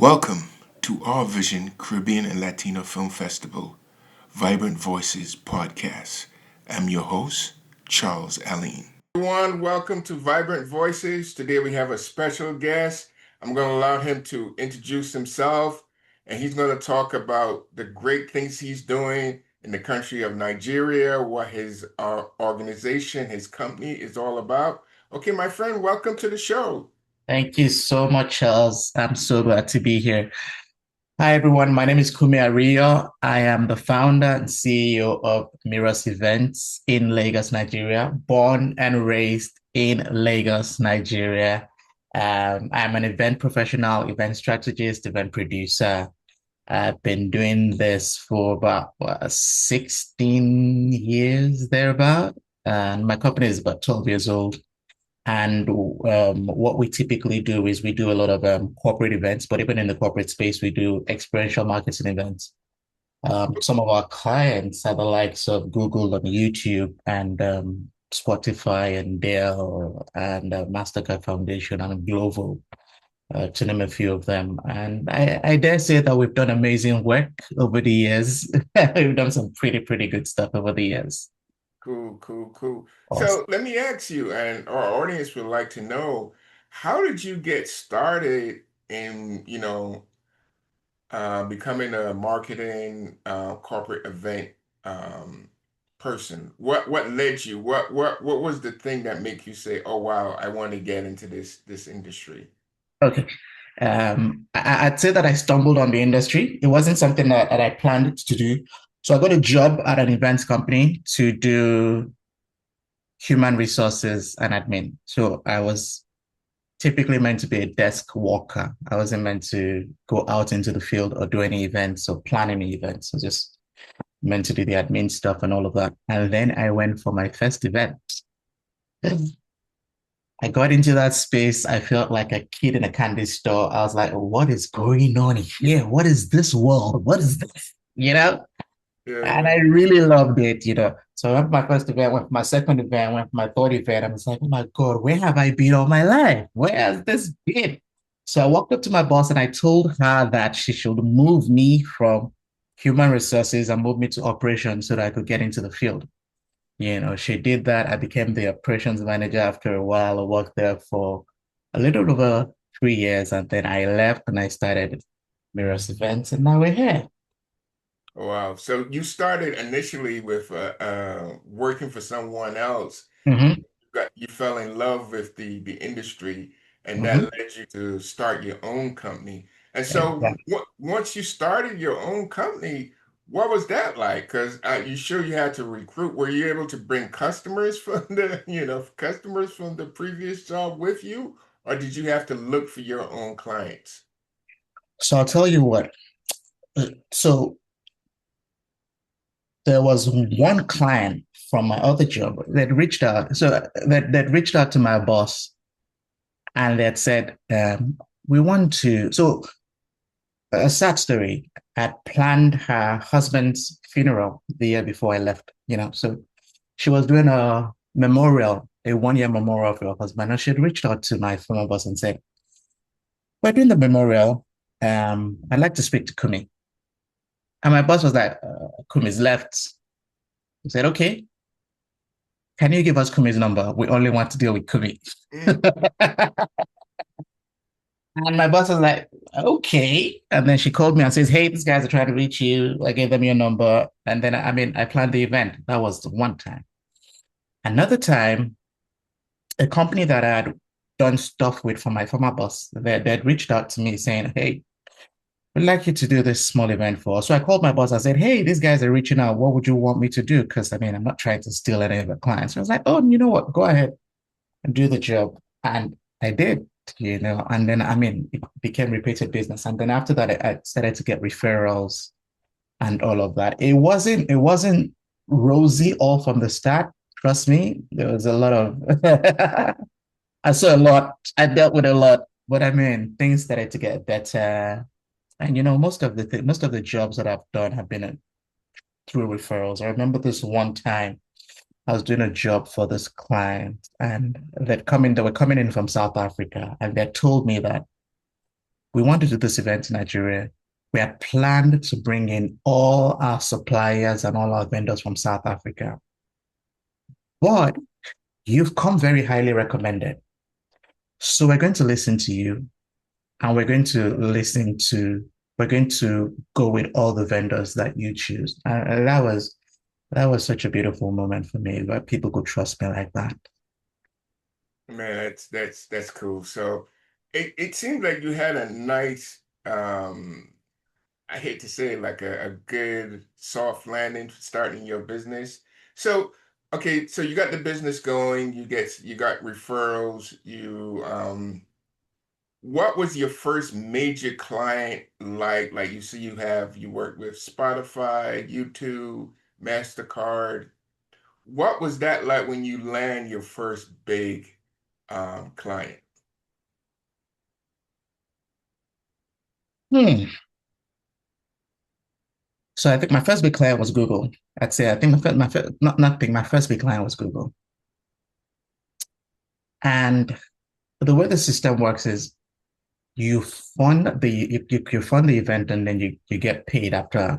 Welcome to Our Vision Caribbean and Latino Film Festival, Vibrant Voices Podcast. I'm your host, Charles Allen. Everyone, welcome to Vibrant Voices. Today we have a special guest. I'm going to allow him to introduce himself, and he's going to talk about the great things he's doing in the country of Nigeria, what his organization, his company is all about. Okay, my friend, welcome to the show. Thank you so much, Charles. I'm so glad to be here. Hi, everyone. My name is Kunmi Ariyo. I am the founder and CEO of Mirus Events in Lagos, Nigeria, born and raised in Lagos, Nigeria. I'm an event professional, event strategist, event producer. I've been doing this for about 16 years, thereabout. And my company is about 12 years old. And what we typically do is we do a lot of corporate events, but even in the corporate space, we do experiential marketing events. Some of our clients are the likes of Google and YouTube and Spotify and Dell and Mastercard Foundation and Glovo, to name a few of them. And I dare say that we've done amazing work over the years. We've done some pretty good stuff over the years. Cool, cool, cool. Awesome. So let me ask you, and our audience would like to know, how did you get started in, becoming a marketing corporate event um, person? What led you? What was the thing that make you say, "Oh wow, I want to get into this industry"? Okay. I'd say that I stumbled on the industry. It wasn't something that I planned to do. So I got a job at an events company to do human resources and admin. So I was typically meant to be a desk worker. I wasn't meant to go out into the field or do any events or plan any events. I was just meant to do the admin stuff and all of that. And then I went for my first event. I got into that space. I felt like a kid in a candy store. I was like, what is going on here? What is this world? What is this? You know? And Yeah. I really loved it. So I went for my first event, went for my second event, went for my third event. I was like, oh my God, where have I been all my life? Where has this been? So I walked up to my boss and I told her that she should move me from human resources and move me to operations so that I could get into the field. She did that. I became the operations manager after a while. I worked there for a little over 3 years, and then I left and I started Mirrors Events, and now we're here. Wow. So you started initially with working for someone else. Hmm. You fell in love with the industry, and that Hmm. led you to start your own company. And so Exactly. once you started your own company, what was that like? Because you sure you had to recruit. Were you able to bring customers from customers from the previous job with you, or did you have to look for your own clients? So I'll tell you what. So there was one client from my other job that reached out. So that reached out to my boss and that said, "We want to." So a sad story. I planned her husband's funeral the year before I left. So she was doing a memorial, a 1 year memorial for her husband, and she had reached out to my former boss and said, "We're doing the memorial. I'd like to speak to Kumi." And my boss was like, "Kumi's left." He said, "Okay, can you give us Kumi's number? We only want to deal with Kumi." Mm. And my boss was like, "Okay." And then she called me and says, "Hey, these guys are trying to reach you." I gave them your number. And then, I planned the event. That was the one time. Another time, a company that I had done stuff with for my former boss, they'd reached out to me saying, "Hey, we'd like you to do this small event for us." So I called my boss. I said, "Hey, these guys are reaching out. What would you want me to do?" Because I'm not trying to steal any of the clients. So I was like, "Oh, you know what? Go ahead and do the job." And I did. And then, it became repeated business. And then after that, I started to get referrals and all of that. It wasn't rosy all from the start. Trust me, there was a lot of, I saw a lot. I dealt with a lot, but things started to get better. And most of the jobs that I've done have been through referrals. I remember this one time I was doing a job for this client, and they were coming in from South Africa, and they told me that We want to do this event in Nigeria. We had planned to bring in all our suppliers and all our vendors from South Africa. But you've come very highly recommended. So we're going to listen to you and we're going to go with all the vendors that you choose. And that was such a beautiful moment for me where people could trust me like that. Man, that's cool. So it seems like you had a nice I hate to say it, like a good soft landing starting your business. So okay, so you got the business going, you got referrals, what was your first major client like? Like you see you work with Spotify, YouTube, MasterCard. What was that like when you land your first big client? Hmm. So I think my first big client was Google. I'd say I think my first, not big, my first big client was Google. And the way the system works is you fund the event and then you get paid after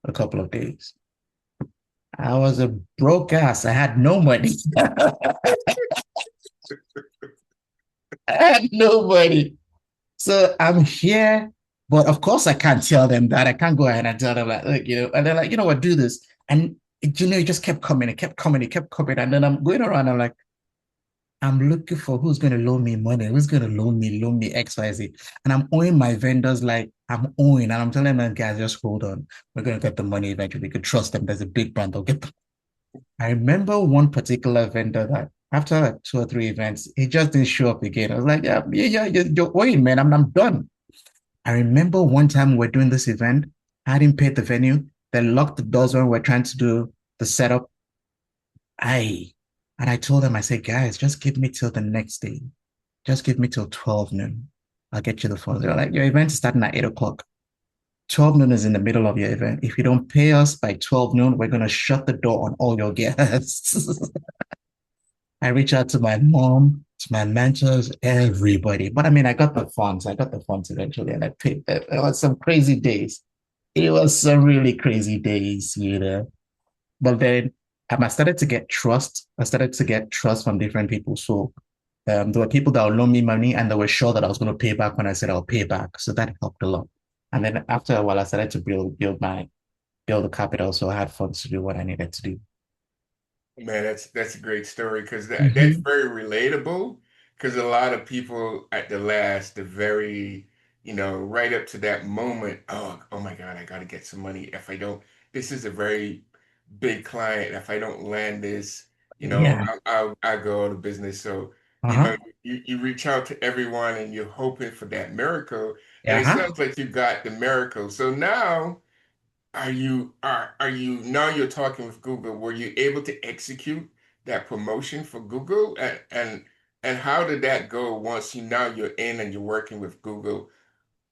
a couple of days. I was a broke ass. I had no money. I had no money. So I'm here, but of course I can't tell them that. I can't go ahead and tell them that, like, and they're like, you know what, do this. And it just kept coming, it kept coming, it kept coming. And then I'm going around, I'm like, I'm looking for who's going to loan me money, who's going to loan me XYZ. And I'm owing my vendors like I'm owing, and I'm telling them, guys, just hold on. We're going to get the money eventually. We could trust them. There's a big brand. They'll get them. I remember one particular vendor that after like 2 or 3 events, he just didn't show up again. I was like, yeah, you're owing, man. I'm done. I remember one time we're doing this event. I didn't pay the venue. They locked the doors when we're trying to do the setup. I and I told them, I said, guys, just give me till the next day. Just give me till 12 noon. I'll get you the funds. They're like, your event is starting at 8 o'clock. 12 noon is in the middle of your event. If you don't pay us by 12 noon, we're gonna shut the door on all your guests. I reach out to my mom, to my mentors, everybody. But I mean, I got the funds. I got the funds eventually, and I paid. It was some crazy days. It was some really crazy days. But then I started to get trust. I started to get trust from different people. So there were people that would loan me money, and they were sure that I was going to pay back when I said I'll pay back. So that helped a lot. And then after a while, I started to build the capital, so I had funds to do what I needed to do. Man, that's a great story because that's Hmm. very relatable. Because a lot of people at the very, right up to that moment, oh my God, I got to get some money. If I don't, this is a very big client. If I don't land this, Yeah. I go out of business. So, Uh-huh. you reach out to everyone and you're hoping for that miracle. And it Uh-huh. sounds like you got the miracle. So now. Are you now you're talking with Google? Were you able to execute that promotion for Google? And how did that go once you're in and you're working with Google?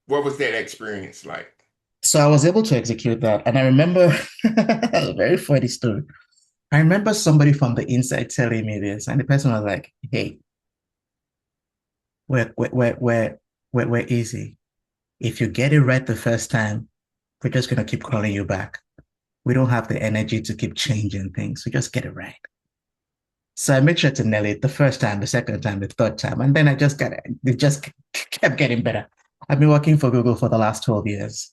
What was that experience like? So I was able to execute that. And I remember a very funny story. I remember somebody from the inside telling me this, and the person was like, hey, we're, we're, we're, we're, we're easy. If you get it right the first time, we're just going to keep calling you back. We don't have the energy to keep changing things. So just get it right. So I made sure to nail it the first time, the second time, the third time. And then I just got it. It just kept getting better. I've been working for Google for the last 12 years.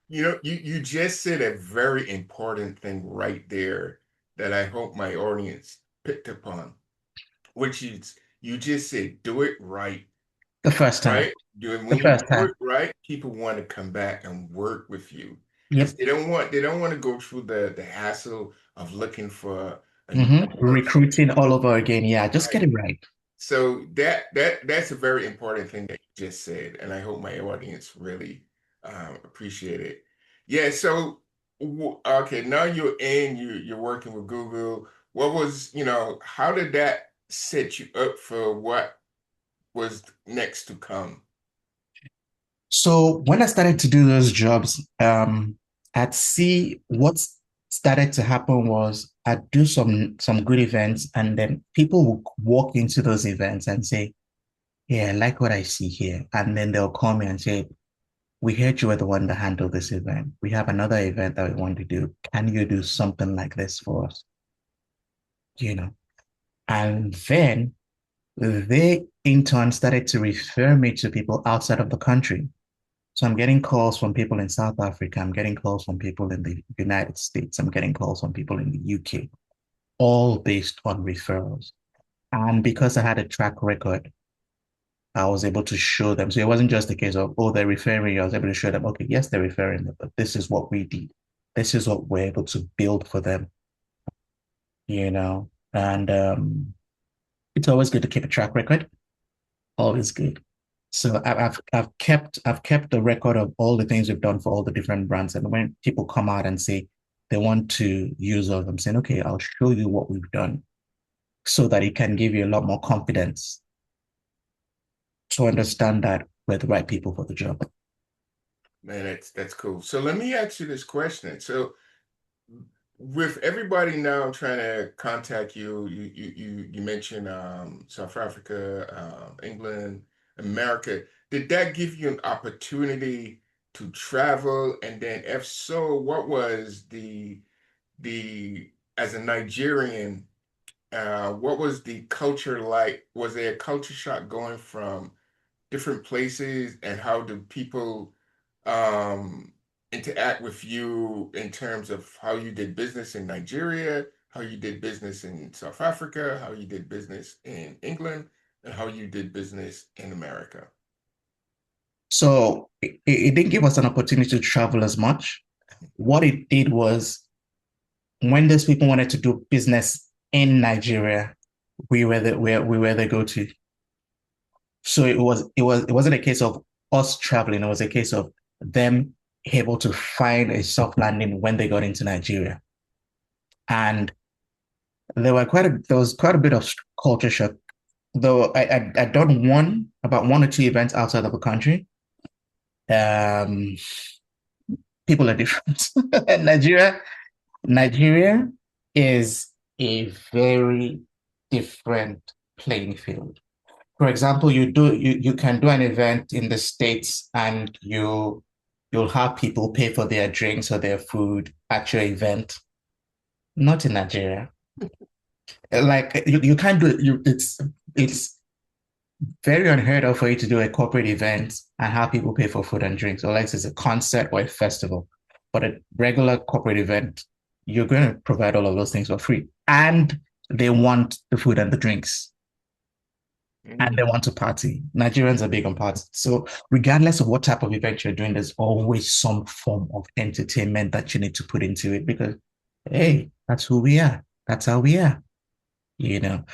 You just said a very important thing right there that I hope my audience picked up on, which is you just said do it right. The first time. Right? Doing The when you first do time. it right, people want to come back and work with you because Yep. they don't want to go through the hassle of looking for a new person. Recruiting all over again. Yeah, just get Right. it right. So that's a very important thing that you just said, and I hope my audience really appreciate it. Yeah. So okay, now you're working with Google. What was how did that set you up for what was next to come? So when I started to do those jobs, I'd see what started to happen was I'd do some good events, and then people would walk into those events and say, yeah, I like what I see here. And then they'll call me and say, we heard you were the one that handled this event. We have another event that we want to do. Can you do something like this for us? You know, and then they in turn started to refer me to people outside of the country. So I'm getting calls from people in South Africa. I'm getting calls from people in the United States. I'm getting calls from people in the UK, all based on referrals. And because I had a track record, I was able to show them. So it wasn't just a case of, oh, they're referring you. I was able to show them, okay, yes, they're referring me, but this is what we did. This is what we're able to build for them, you know? And it's always good to keep a track record, always good. So I've kept the record of all the things we've done for all the different brands. And when people come out and say they want to use us, I'm saying, okay, I'll show you what we've done so that it can give you a lot more confidence to understand that we're the right people for the job. Man, that's cool. So let me ask you this question. So with everybody now trying to contact you, you mentioned South Africa, England, America. Did that give you an opportunity to travel? And then if so, what was the as a Nigerian, what was the culture like? Was there a culture shock going from different places, and how do people um, interact with you in terms of how you did business in Nigeria, how you did business in South Africa, how you did business in England, and how you did business in America? So it didn't give us an opportunity to travel as much. What it did was when those people wanted to do business in Nigeria, we were the go-to. So it wasn't a case of us traveling, it was a case of them able to find a soft landing when they got into Nigeria. And there was quite a bit of culture shock. Though I'd done about one or two events outside of the country. Um, People are different. Nigeria is a very different playing field. For example, you can do an event in the States and you'll have people pay for their drinks or their food at your event. Not in Nigeria. Like you can't do it. It's very unheard of for you to do a corporate event and have people pay for food and drinks, unless it's a concert or a festival. But a regular corporate event, you're going to provide all of those things for free. And they want the food and the drinks and they Mm. want to party. Nigerians are big on party. So regardless of what type of event you're doing, there's always some form of entertainment that you need to put into it because, hey, that's who we are. That's how we are, you know.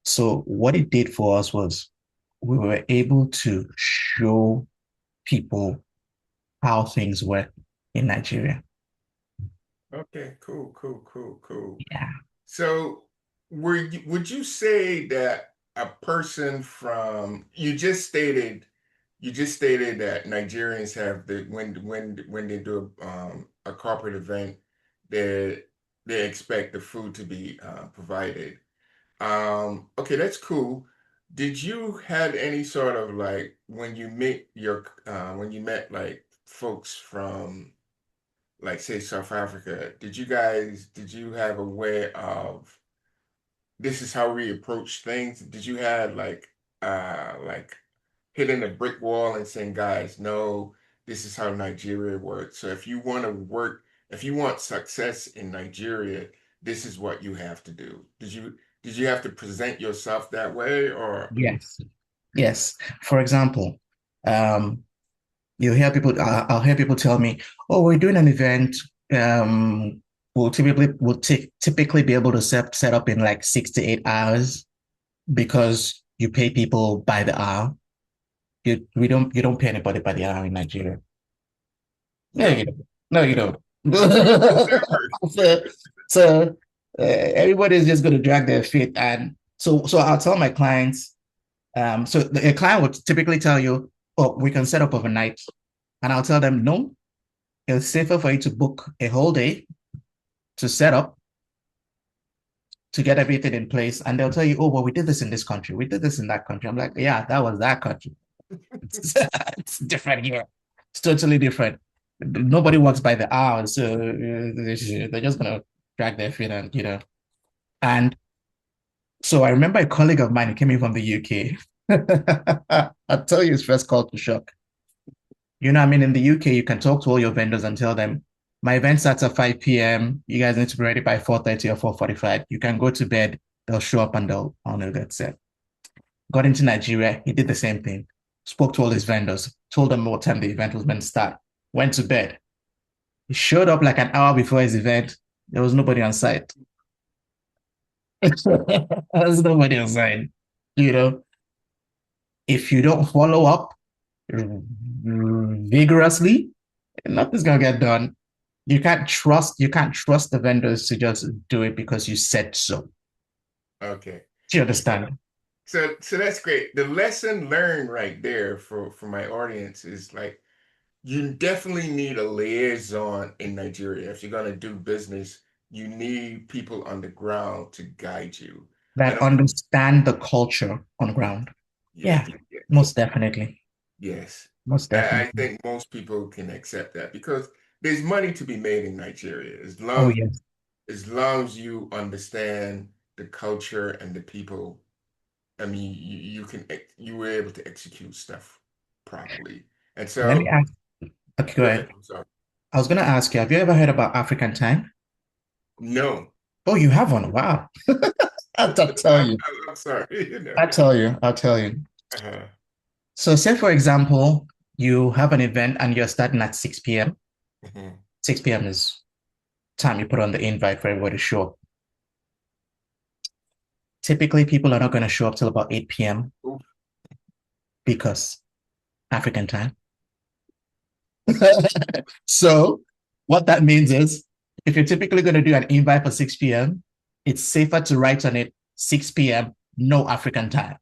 So what it did for us was we were able to show people how things work in Nigeria. Okay, cool, cool, cool, cool. Yeah. So, would you say that a person from you just stated that Nigerians have the when they do a corporate event, they they expect the food to be provided. Okay, that's cool. Did you had any sort of like when you met like folks from like say South Africa, did you have a way of this is how we approach things? Did you have like hitting a brick wall and saying, guys, no, this is how Nigeria works. So if you want success in Nigeria, this is what you have to do. Did you have to present yourself that way or Yes. Yes. For example, um, I'll hear people tell me, "Oh, we're doing an event. We'll typically be able to set up in like 6 to 8 hours because you pay people by the hour. You don't pay anybody by the hour in Nigeria. No, you no? don't. No, you don't. That's how it is ever. so everybody's just going to drag their feet, and so I'll tell my clients. So a client would typically tell you, "Oh, we can set up overnight," and I'll tell them, "No, it's safer for you to book a whole day to set up to get everything in place. And they'll tell you, oh, well, we did this in this country. We did this in that country. I'm like, yeah, that was that country. It's different here. It's totally different. Nobody works by the hours. So they're just going to drag their feet and, And so I remember a colleague of mine who came in from the UK. I'll tell you his first call to shock. In the UK, you can talk to all your vendors and tell them, my event starts at 5 p.m. You guys need to be ready by 4:30 or 4:45. You can go to bed. They'll show up and I'll know get set. Got into Nigeria. He did the same thing. Spoke to all his vendors, told them what time the event was meant to start. Went to bed. He showed up like an hour before his event. There was nobody on site. There was nobody on site. You know, if you don't follow up vigorously, nothing's gonna get done. You can't trust the vendors to just do it because you said so. Okay. Do you Yeah. understand? So that's great. The lesson learned right there for my audience is like you definitely need a liaison in Nigeria. If you're gonna do business, you need people on the ground to guide you. I That don't think, understand the culture on ground. yeah, Yeah, yeah, yes, most definitely. yes. Most I definitely. think most people can accept that because there's money to be made in Nigeria Oh, yes. as long as you understand the culture and the people. I mean, you were able to execute stuff properly. And Let me so, ask. Okay, go go ahead. ahead. I'm sorry. I was going to ask you, have you ever heard about African time? No, Oh, you have one. Wow. I'll tell I'm, you. I'm sorry. I'll tell you. Uh-huh. So, say, for example, you have an event and you're starting at 6 p.m. Mhm. 6 p.m. is time you put on the invite for everybody to show up. Typically, people are not going to show up till about 8 p.m. Oof. because African time. So, what that means is if you're typically going to do an invite for 6 p.m., it's safer to write on it 6 p.m., no African time.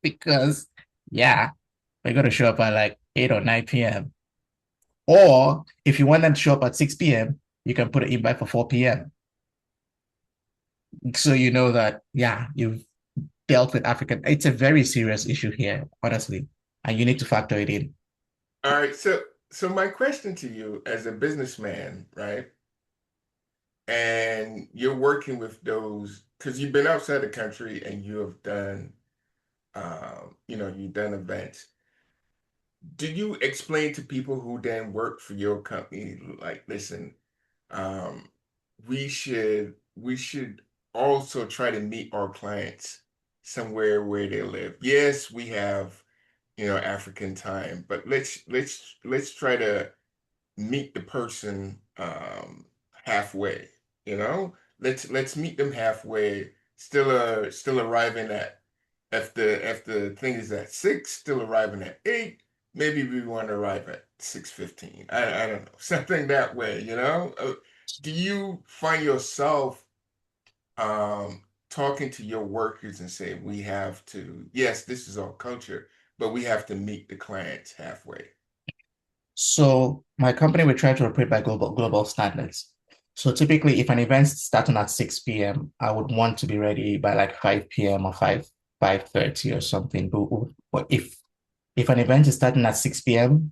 Because, yeah, they're going to show up at like 8 or 9 p.m. Or if you want them to show up at 6 p.m., you can put an invite for 4 p.m. So you know that, yeah, you've dealt with African. It's a very serious issue here, honestly, and you need to factor it in. All right. So my question to you as a businessman, right? And you're working with those because you've been outside the country and you have done, you've done events. Do you explain to people who then work for your company, like, listen, um, we should also try to meet our clients somewhere where they live. Yes, we have, African time, but let's try to meet the person halfway, you know? Let's meet them halfway, still arriving at if the thing is at 6, still arriving at 8, maybe we want to arrive at 6:15. I don't know, something that way, you know? Do you find yourself talking to your workers and say we have to, yes, this is our culture, but we have to meet the clients halfway? So my company, we try to operate by global standards. So typically, if an event's starting at 6 p.m., I would want to be ready by like 5 p.m. or 5:30 or something. But if an event is starting at 6 p.m.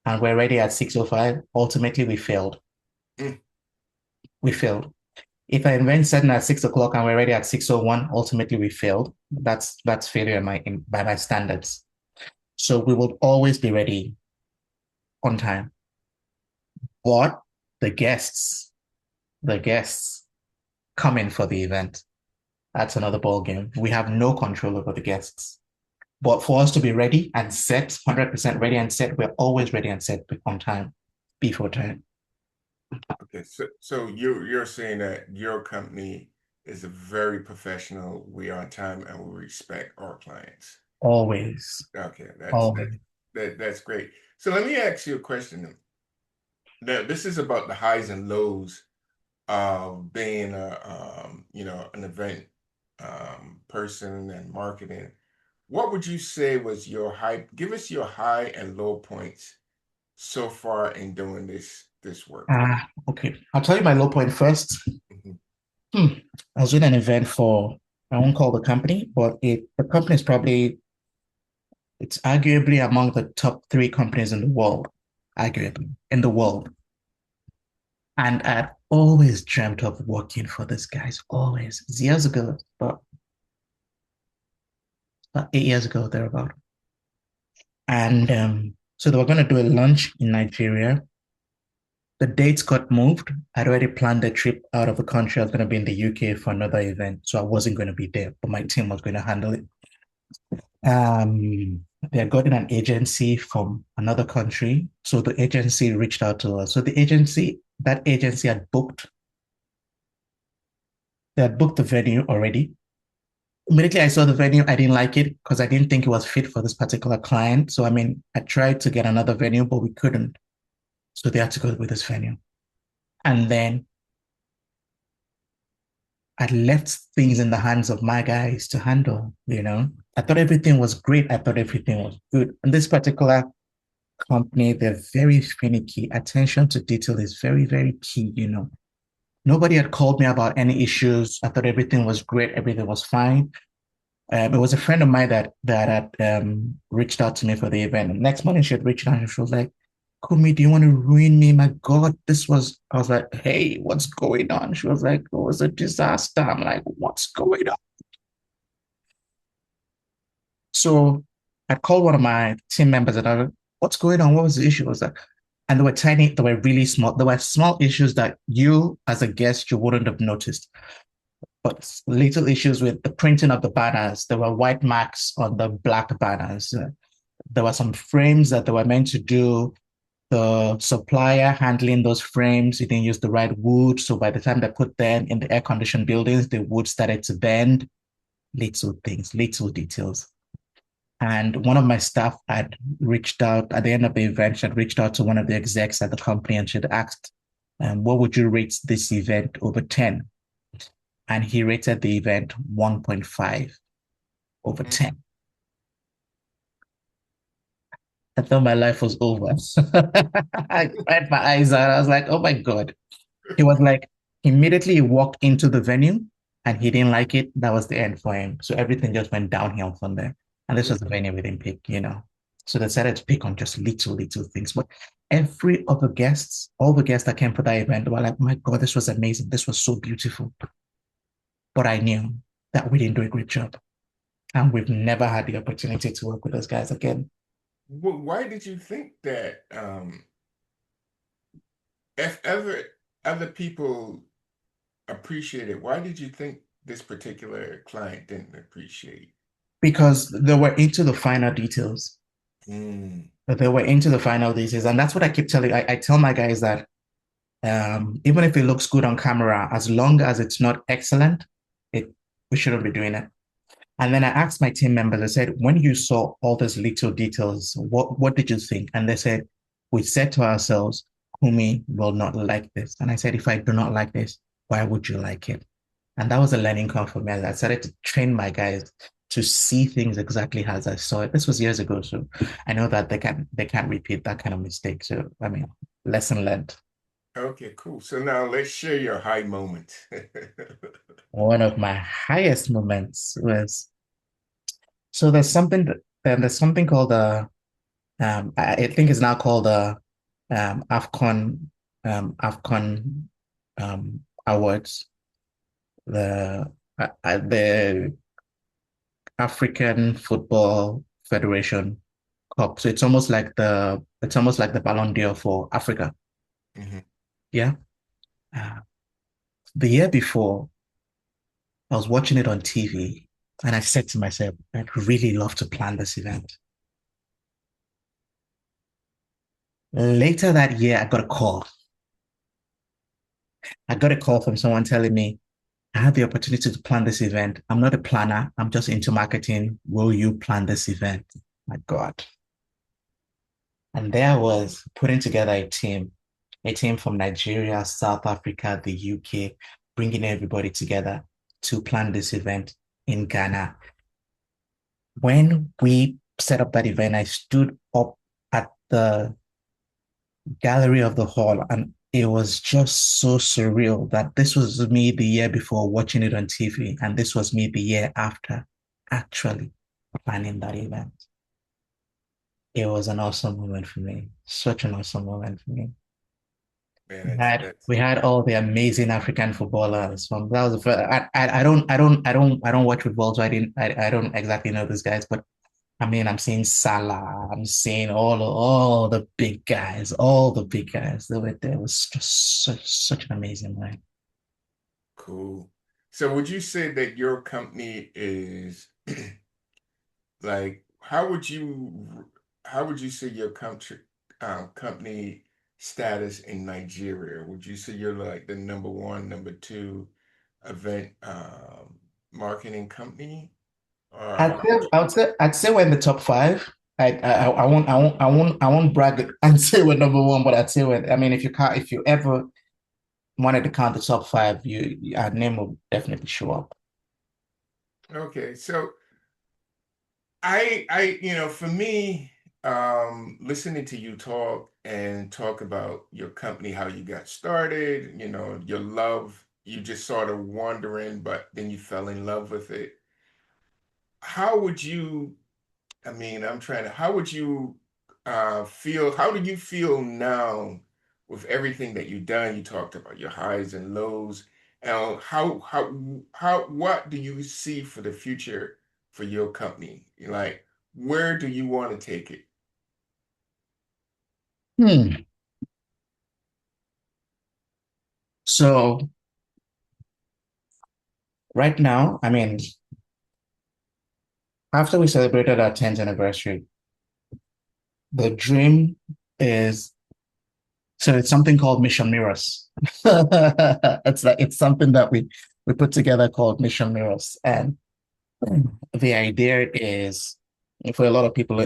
and we're ready at 6:05, ultimately we failed. Mm, We failed. If an event starting at 6 o'clock and we're ready at 6:01, ultimately we failed. That's failure by my standards. So we will always be ready on time. But the guests, the guests come in for the event. That's another ball game. We have no control over the guests. But for us to be ready and set, 100% ready and set, we're always ready and set on time, before time. okay, so you're saying that your company is a very professional, we are on time and we respect our clients. Always, Okay, always. that's great. So let me ask you a question. Now, this is about the highs and lows of being an event person and marketing. What would you say was your high? Give us your high and low points so far in doing this this work? Okay. I'll tell you my low point first. Mhm. Hmm. I was doing an event for, I won't call the company, but the company is probably, it's arguably among the top three companies in the world, arguably in the world. And I'd always dreamt of working for these guys, always. It's years ago, but about 8 years ago, thereabout. And so they were going to do a lunch in Nigeria. The dates got moved. I'd already planned a trip out of the country. I was going to be in the UK for another event. So I wasn't going to be there, but my team was going to handle it. They had gotten an agency from another country. So the agency reached out to us. So that agency they had booked the venue already. Immediately I saw the venue, I didn't like it because I didn't think it was fit for this particular client. So, I mean, I tried to get another venue, but we couldn't. So they had to go with this venue. And then I left things in the hands of my guys to handle. I thought everything was great. I thought everything was good. And this particular company, they're very finicky. Attention to detail is very, very key. Nobody had called me about any issues. I thought everything was great. Everything was fine. It was a friend of mine that had reached out to me for the event. And next morning, she had reached out and she was like, Kumi, do you want to ruin me? My God, I was like, hey, what's going on? She was like, it was a disaster. I'm like, what's going on? So I called one of my team members and I was like, what's going on? What was the issue? I was like, and they were really small. There were small issues that you, as a guest, you wouldn't have noticed. But little issues with the printing of the banners. There were white marks on the black banners. There were some frames that they were meant to do. The supplier handling those frames, he didn't use the right wood. So by the time they put them in the air-conditioned buildings, the wood started to bend. Little things, little details. And one of my staff had reached out at the end of the event. She had reached out to one of the execs at the company and she'd asked, what would you rate this event over 10? And he rated the event 1.5 over 10. I thought my life was over. I cried my eyes out. I was like, oh my God. He was like, immediately he walked into the venue and he didn't like it. That was the end for him. So everything just went downhill from there. And this was the venue we didn't pick. So they decided to pick on just little, little things. But all the guests that came for that event were like, my God, this was amazing. This was so beautiful. But I knew that we didn't do a great job. And we've never had the opportunity to work with those guys again. Well, why did you think that if ever other people appreciate it, why did you think this particular client didn't appreciate? Because they were into the finer details. Mm, They were into the final details. And that's what I keep telling. I tell my guys that even if it looks good on camera, as long as it's not excellent, it we shouldn't be doing it. And then I asked my team members, I said, when you saw all those little details, what did you think? And they said, we said to ourselves, Kumi will not like this. And I said, if I do not like this, why would you like it? And that was a learning curve for me. I started to train my guys to see things exactly as I saw it. This was years ago, so I know that they can't repeat that kind of mistake. So I mean, lesson learned. okay, cool. So now let's share your high moment. One of my highest moments was so there's something called I think it's now called AFCON awards, the African Football Federation Cup. So it's almost like the Ballon d'Or for Africa. Mhm. Yeah. Uh, the year before, I was watching it on TV and I said to myself, I'd really love to plan this event. Later that year, I got a call. I got a call from someone telling me, I had the opportunity to plan this event. I'm not a planner. I'm just into marketing. Will you plan this event? My God. And there I was putting together a team from Nigeria, South Africa, the UK, bringing everybody together to plan this event in Ghana. When we set up that event, I stood up at the gallery of the hall, and it was just so surreal that this was me the year before watching it on TV, and this was me the year after actually planning that event. It was an awesome moment for me. Such an awesome moment for me. Man, We that's had that's we had all the amazing African footballers from that was the first, I don't watch football, so I don't exactly know these guys, but I mean I'm seeing Salah, I'm seeing all the big guys, all the big guys. They were there. It was just such an amazing night. cool. So would you say that your company is like how would you say your company status in Nigeria? Would you say you're like the number one, number two event marketing company? Or how would I'd say we're in the top five. I won't brag and say we're number one, but I'd say I mean, if you ever wanted to count the top five, our name will definitely show up. okay, so for me, listening to you talk and talk about your company, how you got started, your love, you just sort of wondering, but then you fell in love with it. How would you, I mean, how would you how do you feel now with everything that you've done? You talked about your highs and lows. And what do you see for the future for your company? Like, where do you want to take it? Hmm. So right now, I mean, after we celebrated our 10th anniversary, the dream is so it's something called Mission Mirrors. It's something that we put together called Mission Mirrors, and the idea is for a lot of people,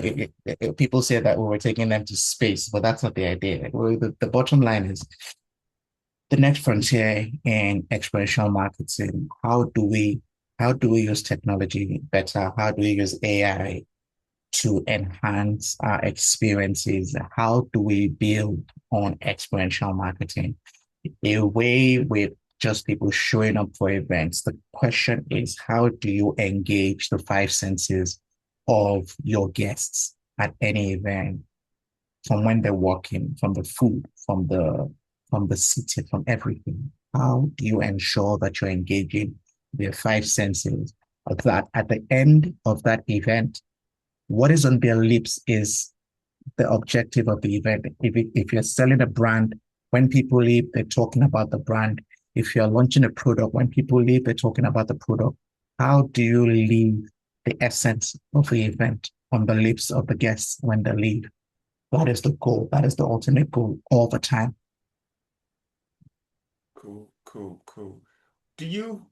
people say that we were taking them to space, but that's not the idea. The bottom line is the next frontier in experiential marketing. How do we use technology better? How do we use AI to enhance our experiences? How do we build on experiential marketing? Away with just people showing up for events. The question is, how do you engage the five senses of your guests at any event? From when they're walking, from the food, from the city, from everything. How do you ensure that you're engaging their five senses? That at the end of that event, what is on their lips is the objective of the event. If you're selling a brand, when people leave, they're talking about the brand. If you're launching a product, when people leave, they're talking about the product. How do you leave the essence of the event on the lips of the guests when they leave? That is the goal. That is the ultimate goal all the time. Cool, cool, cool. Do you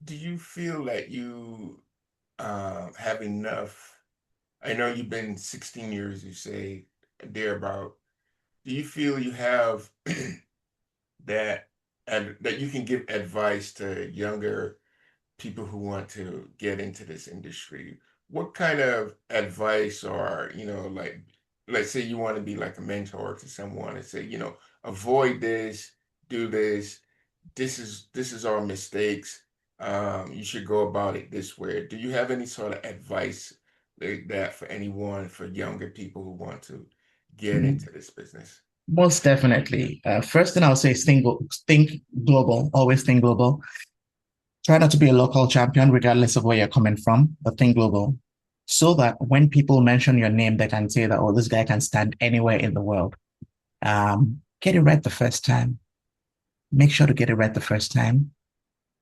do you feel that you have enough? I know you've been 16 years, you say, thereabout. Do you feel you have that and that you can give advice to younger people who want to get into this industry? What kind of advice or, like, let's say you want to be like a mentor to someone and say, avoid this, do this, this is our mistakes. You should go about it this way. Do you have any sort of advice like that for anyone, for younger people who want to get into this business? Most definitely. First thing I'll say is think global. Always think global. Try not to be a local champion, regardless of where you're coming from, but think global. So that when people mention your name, they can say that, oh, this guy can stand anywhere in the world. Get it right the first time. Make sure to get it right the first time.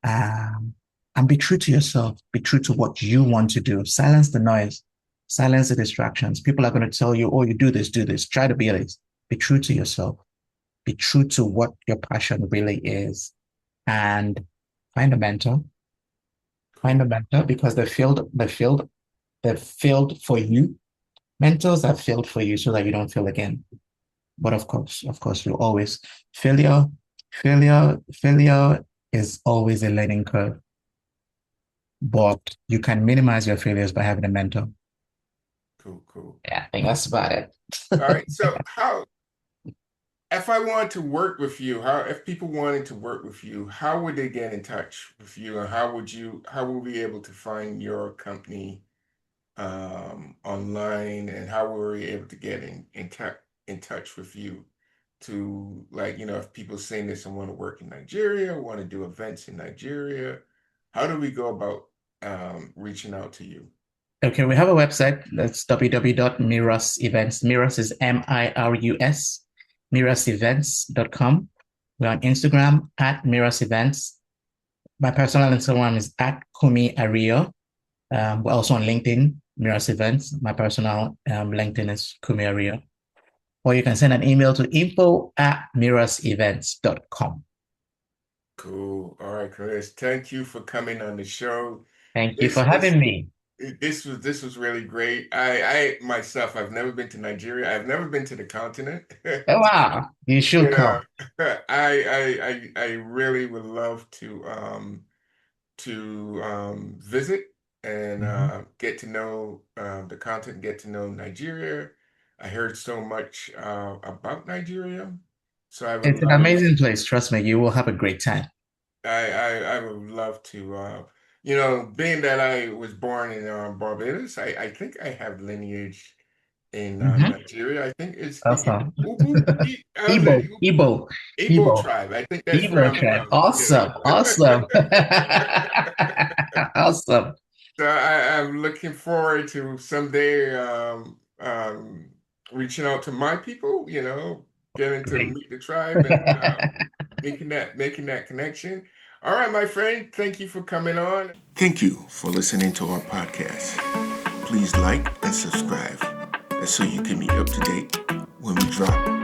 Um, and be true to yourself. Be true to what you want to do. Silence the noise. Silence the distractions. People are going to tell you, oh, you do this, do this. Try to be this. Be true to yourself. Be true to what your passion really is. And find a mentor. Find a Cool, mentor because they failed for you. Mentors have failed for you so that you don't fail again. But of course, you always failure, failure is always a learning curve. But you can minimize your failures by having a mentor. cool, cool. Yeah, I think that's about it. All right. So if I wanted to work with you, if people wanted to work with you, how would they get in touch with you, and how would we be able to find your company online, and how were we able to get in touch with you to, like, if people saying this and want to work in Nigeria, want to do events in Nigeria, how do we go about reaching out to you? Okay, we have a website that's www.mirusevents. Mirus is MIRUS, mirusevents.com. We're on Instagram at Mirus Events. My personal Instagram is at Kunmi Ariyo. We're also on LinkedIn, Mirus Events. My personal LinkedIn is Kunmi Ariyo. Or you can send an email to info@mirusevents.com. Cool. All right, Chris. Thank you for coming on the show. Thank you This for this having me. this was really great. I myself, I've never been to Nigeria. I've never been to the continent. Oh, wow, you should You know, come. I really would love to visit and Mhm. get to know the continent, get to know Nigeria. I heard so much about Nigeria, so I would It's an love. amazing place. Trust me, you will have a great time. I would love to, being that I was born in Barbados, I think I have lineage in Mhm. Nigeria. I think is it Awesome. Ubu? How's Igbo, it? Igbo, Igbo Igbo, tribe. I think that's where Igbo I'm tribe. from. Awesome, awesome, awesome. So I'm looking forward to someday reaching out to my people, getting to Great. meet the tribe and making that connection. All right, my friend, thank you for coming on. Thank you for listening to our podcast. Please like and subscribe so you can be up to date when we drop